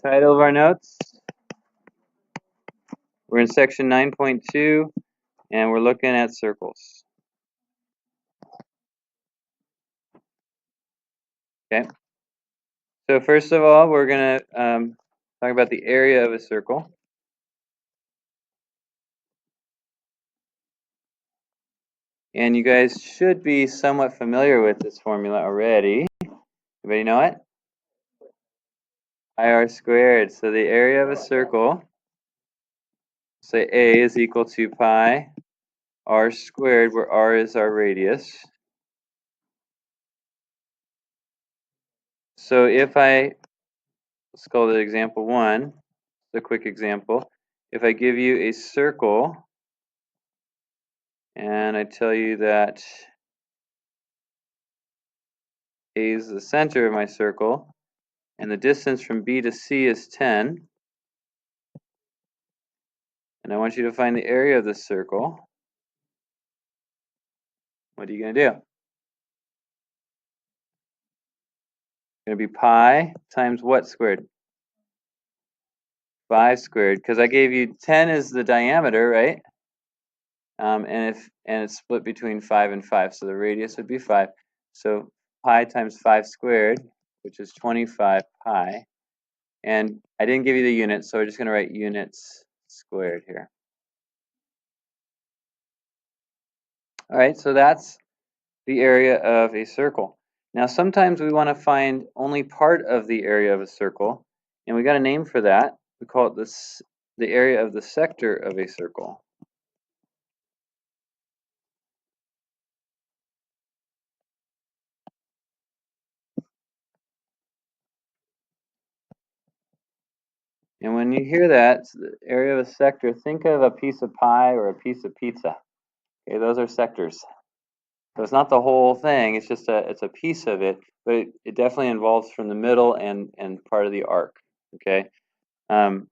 Title of our notes. We're in section 9.2 and we're looking at circles. Okay. So first of all, we're going to talk about the area of a circle. And you guys should be somewhat familiar with this formula already. Anybody know it? Pi r squared. So the area of a circle, say A is equal to pi r squared, where r is our radius. So if let's call it example 1, a quick example. If I give you a circle, and I tell you that A is the center of my circle, and the distance from B to C is 10, and I want you to find the area of this circle, what are you going to do? It's going to be pi times what squared? 5 squared, because I gave you 10 is the diameter, right? And it's split between 5 and 5, so the radius would be 5. So pi times 5 squared, which is 25 pi. And I didn't give you the units, so we're just going to write units squared here. All right, so that's the area of a circle. Now sometimes we want to find only part of the area of a circle, and we got a name for that. We call it the area of the sector of a circle. And when you hear that, the area of a sector, think of a piece of pie or a piece of pizza. Okay, those are sectors. So it's not the whole thing, it's just it's a piece of it, but it definitely involves from the middle and part of the arc. Okay. So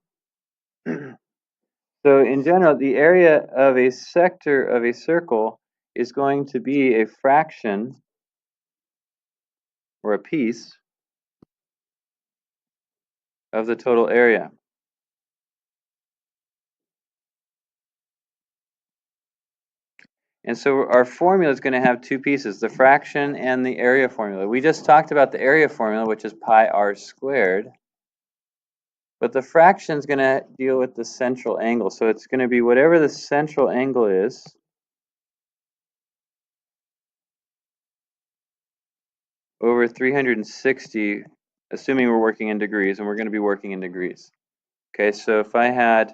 in general, the area of a sector of a circle is going to be a fraction or a piece of the total area. And so our formula is going to have two pieces, the fraction and the area formula. We just talked about the area formula, which is pi r squared. But the fraction is going to deal with the central angle. So it's going to be whatever the central angle is over 360, assuming we're working in degrees, and we're going to be working in degrees. Okay, so if I had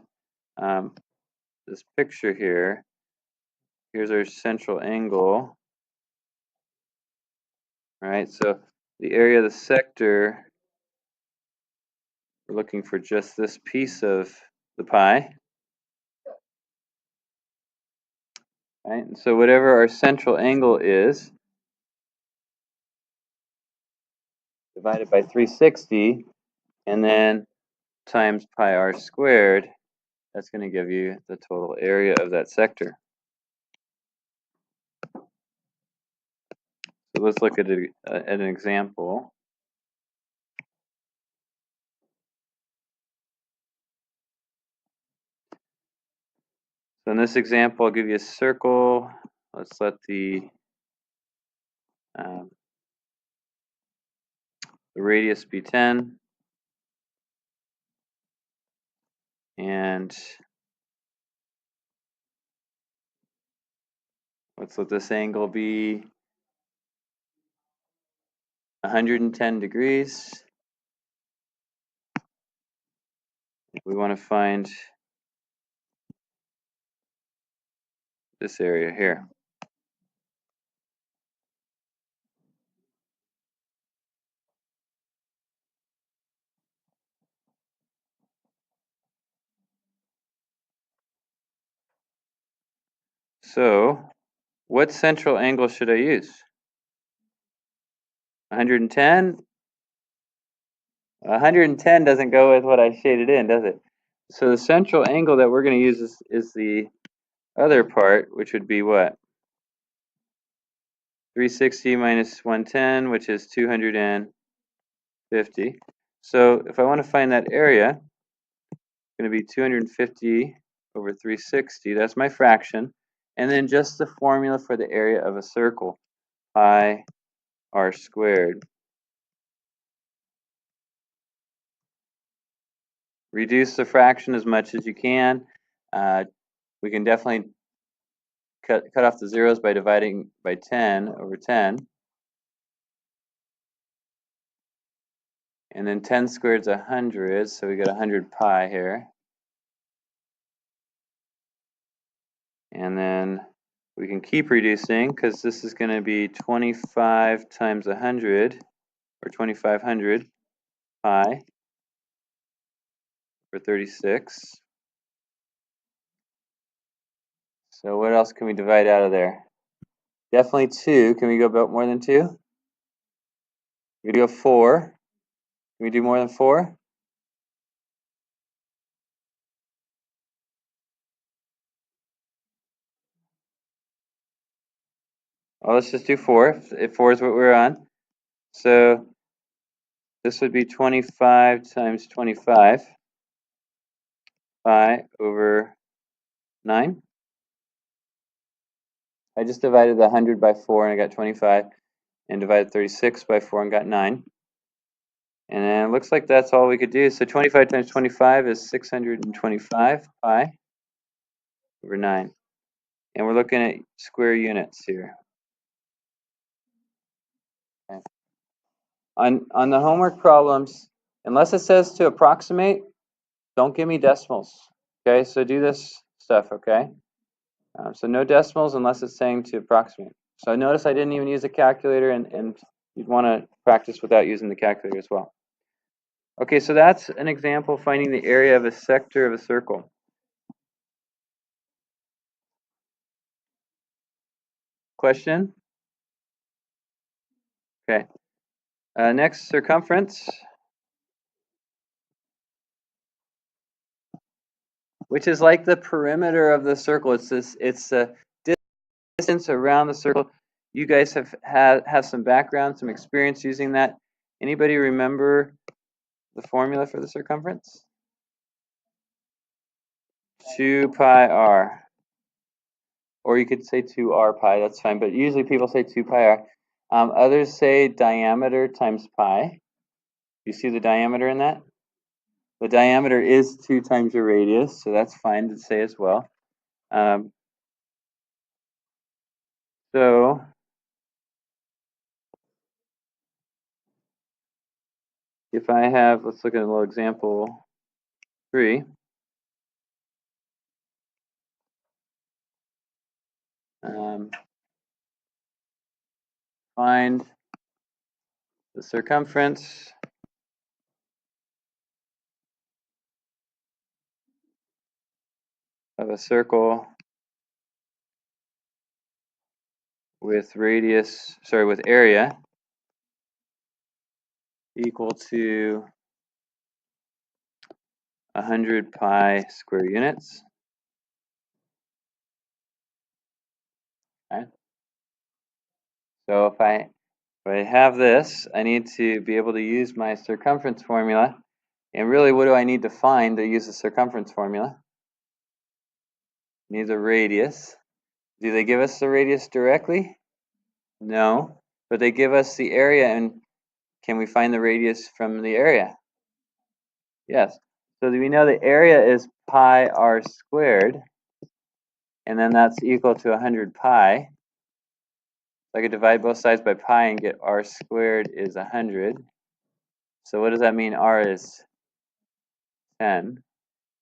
this picture here, here's our central angle. All right, so the area of the sector, we're looking for just this piece of the pi. Right, and so whatever our central angle is, divided by 360, and then times pi r squared, that's going to give you the total area of that sector. So let's look at an example. So in this example, I'll give you a circle. Let's let the radius be 10. And let's let this angle be 110 degrees. We want to find this area here. So what central angle should I use? 110? 110 doesn't go with what I shaded in, does it? So the central angle that we're going to use is the other part, which would be what? 360 minus 110, which is 250. So if I want to find that area, it's going to be 250 over 360. That's my fraction. And then just the formula for the area of a circle, pi r squared. Reduce the fraction as much as you can. We can definitely cut off the zeros by dividing by 10 over 10. And then 10 squared is 100, so we get 100 pi here. And then we can keep reducing because this is going to be 25 times 100, or 2500 pi for 36. So what else can we divide out of there? Definitely 2. Can we go about more than 2? We go 4. Can we do more than 4? Well, let's just do 4, if 4 is what we're on. So this would be 25 times 25 pi over 9. I just divided the 100 by 4 and I got 25, and divided 36 by 4 and got 9. And then it looks like that's all we could do. So 25 times 25 is 625 pi over 9. And we're looking at square units here. Okay. On the homework problems, unless it says to approximate, don't give me decimals. Okay, so do this stuff, okay? So no decimals unless it's saying to approximate. So notice I didn't even use a calculator, and you'd want to practice without using the calculator as well. Okay, so that's an example of finding the area of a sector of a circle. Question? Okay. Next, circumference, which is like the perimeter of the circle. It's the distance around the circle. You guys have some background, some experience using that. Anybody remember the formula for the circumference? 2 pi r. Or you could say 2r pi, that's fine, but usually people say 2 pi r. Others say diameter times pi. You see the diameter in that? The diameter is 2 times your radius, so that's fine to say as well. So if I have, let's look at a little example 3. Find the circumference of a circle with with area equal to 100 pi square units. Okay. So if I have this, I need to be able to use my circumference formula. And really, what do I need to find to use the circumference formula? I need the radius. Do they give us the radius directly? No, but they give us the area, and can we find the radius from the area? Yes. So we know the area is pi r squared, and then that's equal to 100 pi. So I could divide both sides by pi and get r squared is 100. So what does that mean? R is 10.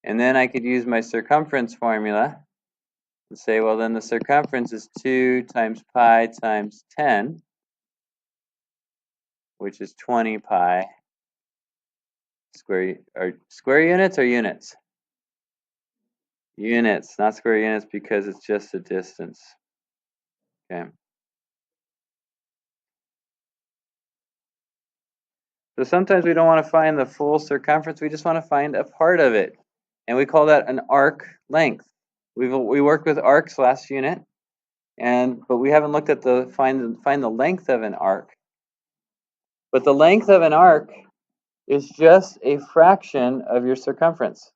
And then I could use my circumference formula and say, well, then the circumference is 2 times pi times 10, which is 20 pi square units or units? Units, not square units, because it's just a distance. Okay. So sometimes we don't want to find the full circumference, we just want to find a part of it. And we call that an arc length. We worked with arcs last unit, but we haven't looked at find the length of an arc. But the length of an arc is just a fraction of your circumference.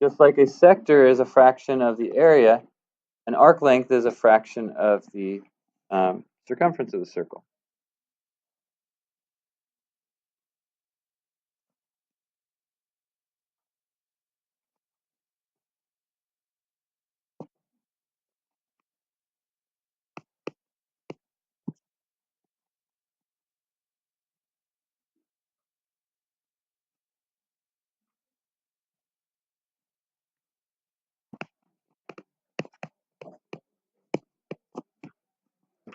Just like a sector is a fraction of the area, an arc length is a fraction of the circumference of the circle.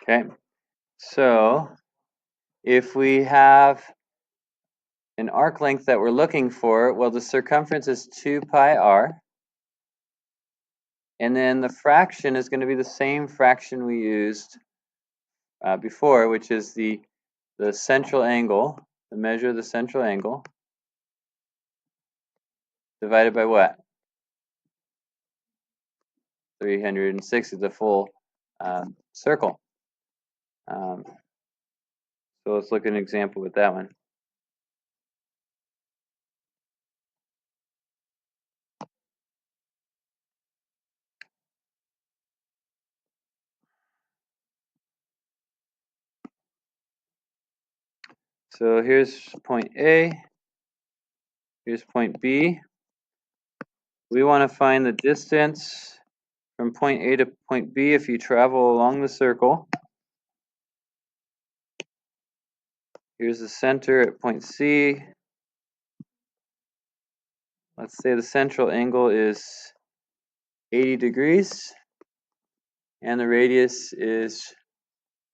Okay, so if we have an arc length that we're looking for, well, the circumference is 2 pi r, and then the fraction is going to be the same fraction we used before, which is the central angle, the measure of the central angle, divided by what? 360, the full circle. So let's look at an example with that one. So here's point A, here's point B. We want to find the distance from point A to point B if you travel along the circle. Here's the center at point C. Let's say the central angle is 80 degrees and the radius is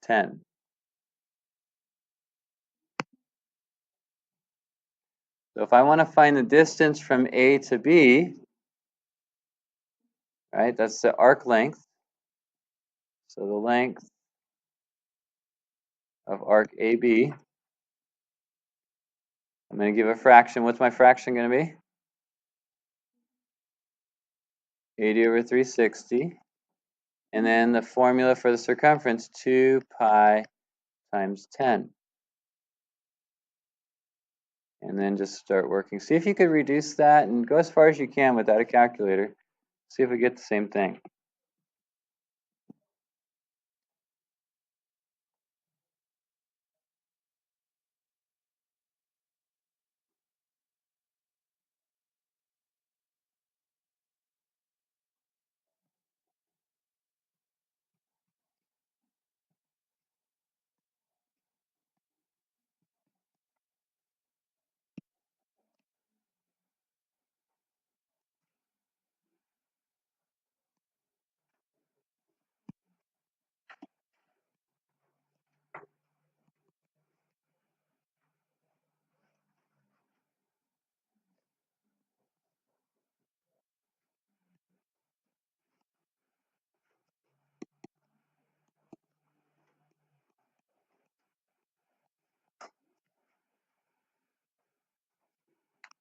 10. So if I want to find the distance from A to B, right, that's the arc length. So the length of arc AB, I'm going to give a fraction. What's my fraction going to be? 80 over 360. And then the formula for the circumference, 2 pi times 10. And then just start working. See if you could reduce that and go as far as you can without a calculator. See if we get the same thing.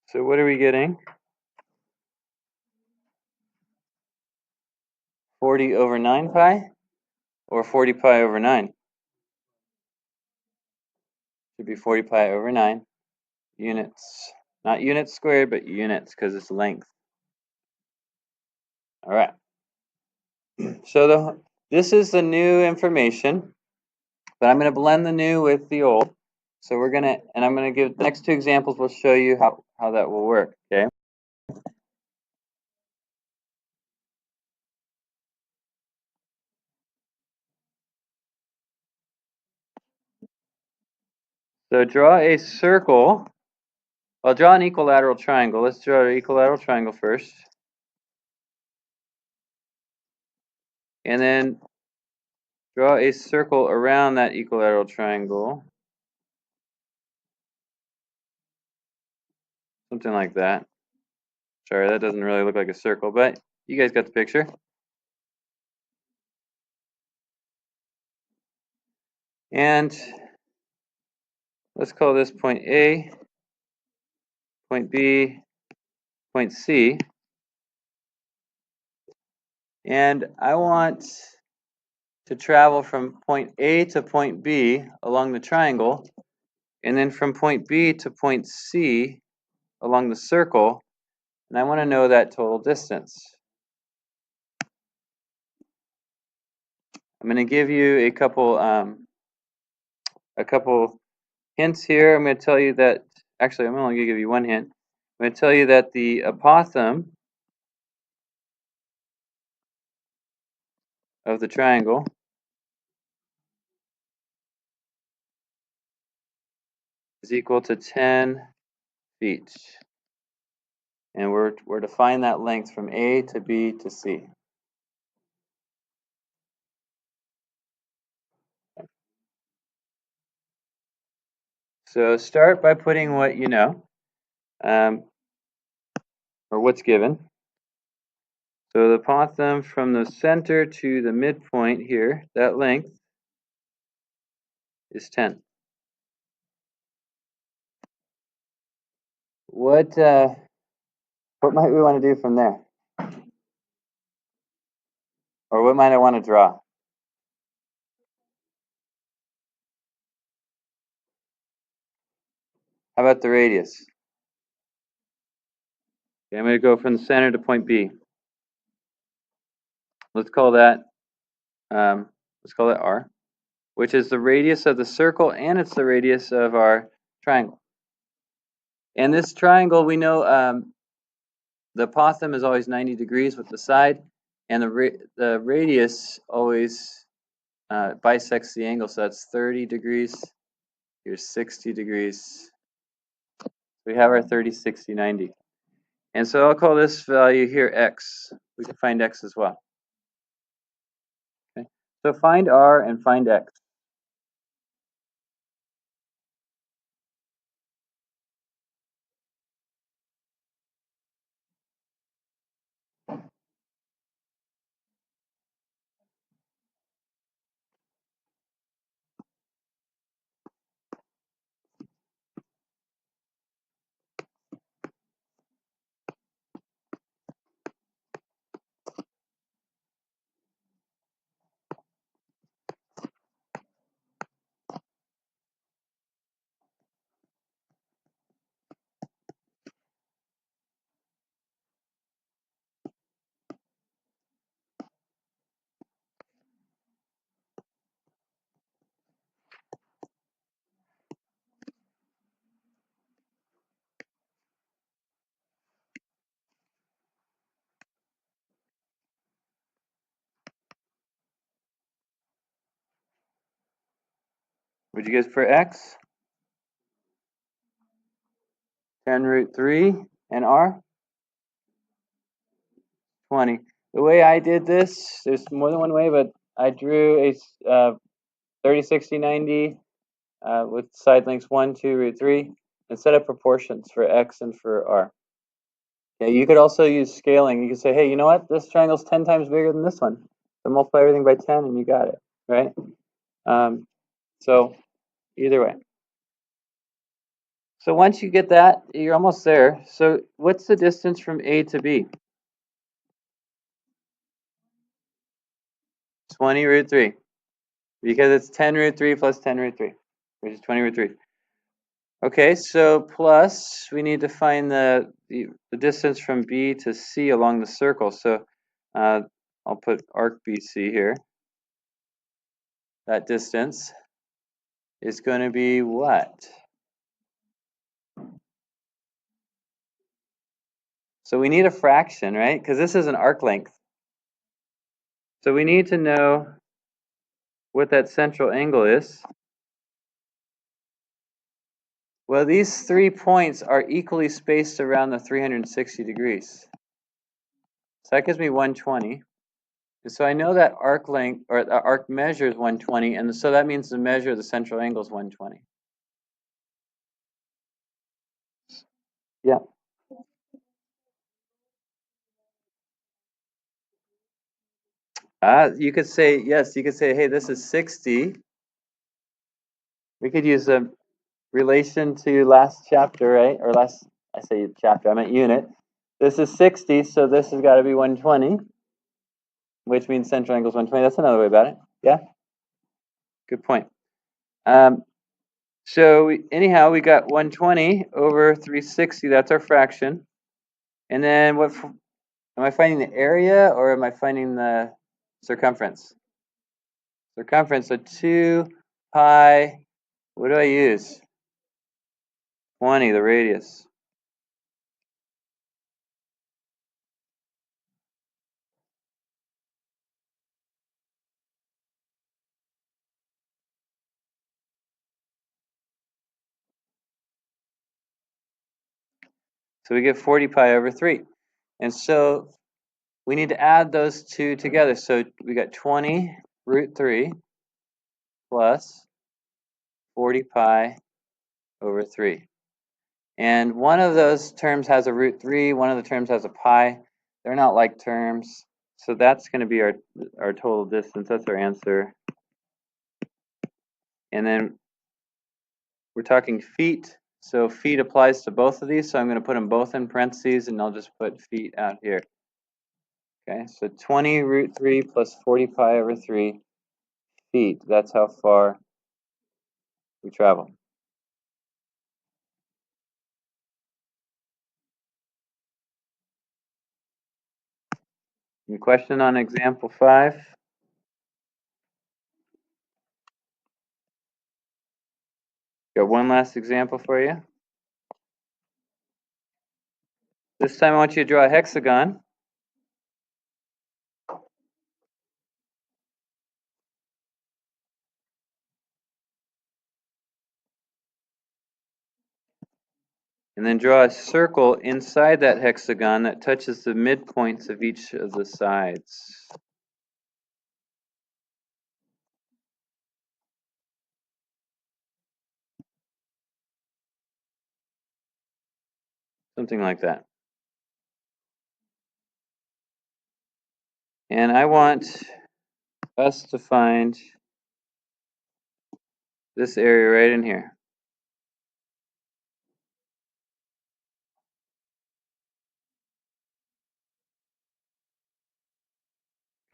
So what are we getting? 40 over 9 pi or 40 pi over 9? Should be 40 pi over 9 units. Not units squared, but units because it's length. All right. So this is the new information, but I'm going to blend the new with the old. So we're going to, and I'm going to give the next two examples will show you how that will work, okay? So draw a circle. Well, draw an equilateral triangle. Let's draw an equilateral triangle first. And then draw a circle around that equilateral triangle. Something like that. Sorry, that doesn't really look like a circle, but you guys got the picture. And let's call this point A, point B, point C. And I want to travel from point A to point B along the triangle and then from point B to point C along the circle, and I want to know that total distance. I'm going to give you a couple hints here. I'm going to tell you that, actually, I'm only going to give you one hint. I'm going to tell you that the apothem of the triangle is equal to 10 feet. And we're to find that length from A to B to C. So start by putting what you know, or what's given. So the apothem from the center to the midpoint here, that length is 10. What might we want to do from there? Or what might I want to draw? How about the radius? Okay, I'm going to go from the center to point B. Let's call that R, which is the radius of the circle, and it's the radius of our triangle. And this triangle, we know the apothem is always 90 degrees with the side, and the radius always bisects the angle, so that's 30 degrees. Here's 60 degrees. We have our 30, 60, 90. And so I'll call this value here x. We can find x as well. Okay. So find r and find x. What'd you get for x? 10 root 3 and r? 20. The way I did this, there's more than one way, but I drew a 30, 60, 90 with side lengths 1, 2, root 3, and set up proportions for x and for r. Yeah, you could also use scaling. You could say, hey, you know what? This triangle's 10 times bigger than this one. So multiply everything by 10 and you got it, right? So either way. So once you get that, you're almost there. So what's the distance from A to B? 20 root 3. Because it's 10 root 3 plus 10 root 3, which is 20 root 3. Okay, so plus we need to find the distance from B to C along the circle. So I'll put arc BC here. That distance is going to be what? So we need a fraction, right? Because this is an arc length. So we need to know what that central angle is. Well, these 3 points are equally spaced around the 360 degrees. So that gives me 120. And so I know that arc length, or the arc measure is 120, and so that means the measure of the central angle is 120. Yeah. You could say, yes, you could say, hey, this is 60. We could use a relation to last chapter, right? Or last, I say chapter, I meant unit. This is 60, so this has got to be 120, which means central angle is 120. That's another way about it. Yeah? Good point. So anyhow, we got 120 over 360. That's our fraction. And then what? Am I finding the area or am I finding the circumference? Circumference. So 2 pi. What do I use? 20, the radius. So we get 40 pi over 3. And so we need to add those two together. So we got 20 root 3 plus 40 pi over 3. And one of those terms has a root 3, one of the terms has a pi. They're not like terms. So that's going to be our total distance. That's our answer. And then we're talking feet. So feet applies to both of these. So I'm going to put them both in parentheses, and I'll just put feet out here. Okay, so 20 root 3 plus 40 pi over 3 feet. That's how far we travel. Any question on example 5? Got one last example for you. This time I want you to draw a hexagon. And then draw a circle inside that hexagon that touches the midpoints of each of the sides. Something like that. And I want us to find this area right in here.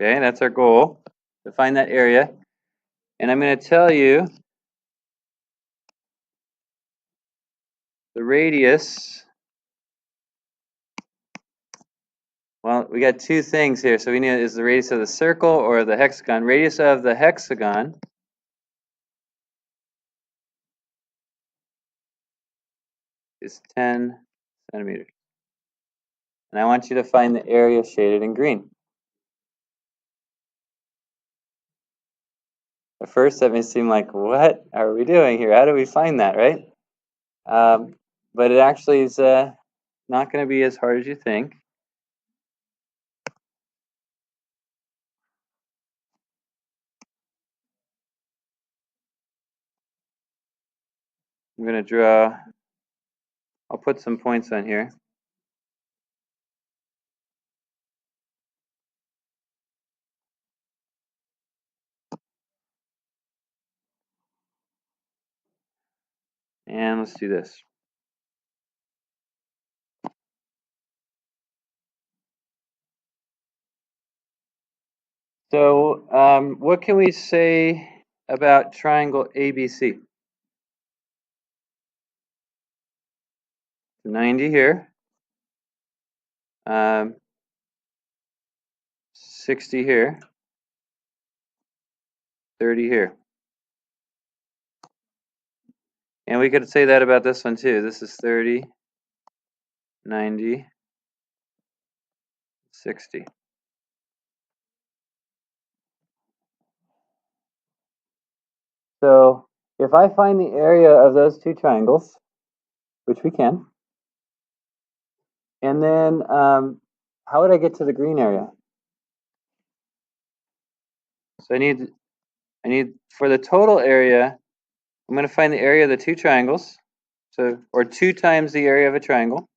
Okay, that's our goal, to find that area. And I'm going to tell you the radius. Well, we got two things here. So we need is the radius of the circle or the hexagon. Radius of the hexagon is 10 centimeters. And I want you to find the area shaded in green. At first, that may seem like, what are we doing here? How do we find that, right? But it actually is not going to be as hard as you think. I'm going to draw, I'll put some points on here. And let's do this. So what can we say about triangle ABC? 90 here, 60 here, 30 here. And we could say that about this one too. This is 30, 90, 60. So if I find the area of those two triangles, which we can, and then how would I get to the green area? So I need for the total area, I'm going to find the area of the two triangles, so or 2 times the area of a triangle.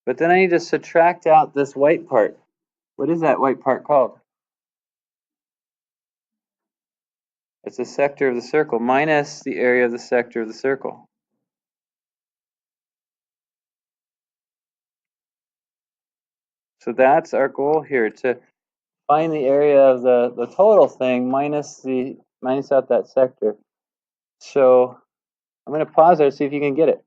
But then I need to subtract out this white part. What is that white part called? It's the sector of the circle minus the area of the sector of the circle. So that's our goal here, to find the area of the total thing minus out that sector. So I'm going to pause there, see if you can get it.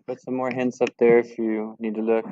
Put some more hints up there if you need to look.